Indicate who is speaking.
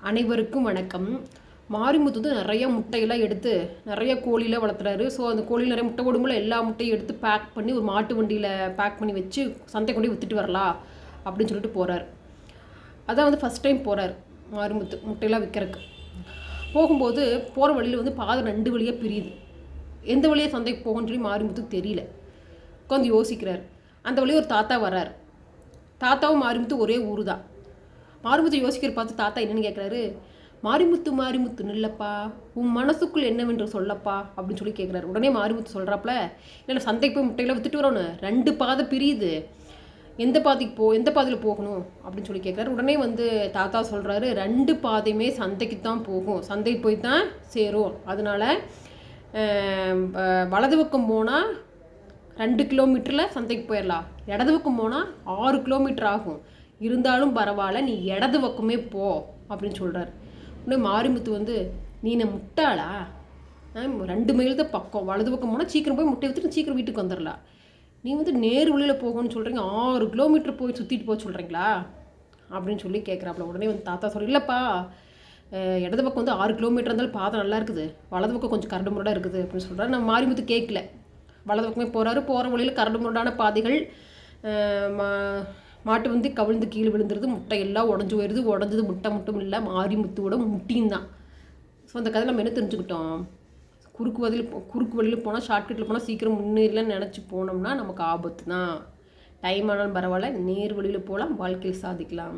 Speaker 1: அனைவருக்கும் வணக்கம். மாரிமுத்து வந்து நிறைய முட்டையெல்லாம் எடுத்து நிறைய கோழிலாம் வளர்த்துறாரு. ஸோ அந்த கோழியில் நிறைய முட்டை போடும்போது எல்லா முட்டையும் எடுத்து பேக் பண்ணி ஒரு மாட்டு வண்டியில் பேக் பண்ணி வச்சு சந்தை கொண்டு விற்றுட்டு வரலாம் அப்படின்னு சொல்லிட்டு போகிறார். அதான் வந்து ஃபஸ்ட் டைம் போகிறார் மாரிமுத்து முட்டையெல்லாம் விற்கிறதுக்கு. போகும்போது போகிற வழியில் வந்து பாதை 2 வழியாக பிரியுது. எந்த வழியாக சந்தைக்கு போகணும்னு சொல்லி மாரிமுத்துக்கு தெரியல. உட்காந்து யோசிக்கிறார். அந்த வழியாக ஒரு தாத்தா வர்றார். தாத்தாவும் மாரிமுத்து ஒரே ஊர் தான். மாரிமுத்து யோசிக்கிற பார்த்து தாத்தா என்னன்னு கேட்குறாரு. மாரிமுத்து நில்லப்பா, உன் மனசுக்குள் என்னவென்று சொல்லப்பா அப்படின்னு சொல்லி கேட்குறாரு. உடனே மாரிமுத்து சொல்கிறாப்புல, இல்லை சந்தைக்கு போய் முட்டைகளை விற்றுட்டு வரணும், 2 பாதை பிரியுது, எந்த பாதையில் போகணும் அப்படின்னு சொல்லி கேட்குறாரு. உடனே வந்து தாத்தா சொல்கிறாரு, 2 பாதையுமே சந்தைக்கு தான் போகும், சந்தைக்கு போய் தான் சேரும். அதனால் வலது பக்கம் போனால் 2 கிலோமீட்டரில் சந்தைக்கு போயிடலாம், இடது பக்கம் போனால் 6 கிலோமீட்டர் ஆகும், இருந்தாலும் பரவாயில்ல நீ இடது பக்கமே போ அப்படின்னு சொல்கிறார். உடனே மாரிமுத்து வந்து, நீ என்ன முட்டாளா, 2 மைல் தான் பக்கம், வலது பக்கம் போனால் சீக்கிரம் போய் முட்டை விற்றுட்டு சீக்கிரம் வீட்டுக்கு வந்துடலாம், நீ வந்து நேரு வழியில் போகணும்னு சொல்கிறீங்க, 6 கிலோமீட்டர் போய் சுற்றிட்டு போக சொல்கிறீங்களா அப்படின்னு சொல்லி கேட்குறாப்புல. உடனே வந்து தாத்தா சொல்ல, இல்லைப்பா இடது பக்கம் வந்து 6 கிலோமீட்டர் இருந்தாலும் பாதை நல்லா இருக்குது, வலது பக்கம் கொஞ்சம் கரடு முரடாக இருக்குது அப்படின்னு சொல்கிறாரு. நான் மாரிமுத்து கேட்கல, வலது பக்கமே போகிறாரு. போகிற வழியில் கரடு முரடான பாதைகள், மாட்டு வந்து கவிழ்ந்து கீழே விழுந்துருது, முட்டை எல்லாம் உடஞ்சி போயிடுது. உடஞ்சது முட்டை மட்டும் இல்லை, மாரிமுத்துவோட முட்டியும் தான். ஸோ அந்த கதை நம்ம என்ன தெரிஞ்சுக்கிட்டோம், குறுக்கு வழியில் போனால், ஷார்ட்கட்டில் போனால் சீக்கிரம் முன்னேறலன்னு நினச்சி போனோம்னா நமக்கு ஆபத்து தான். டைம் ஆனாலும் பரவாயில்ல, நேர் வழியில் போகலாம், வாழ்க்கையை சாதிக்கலாம்.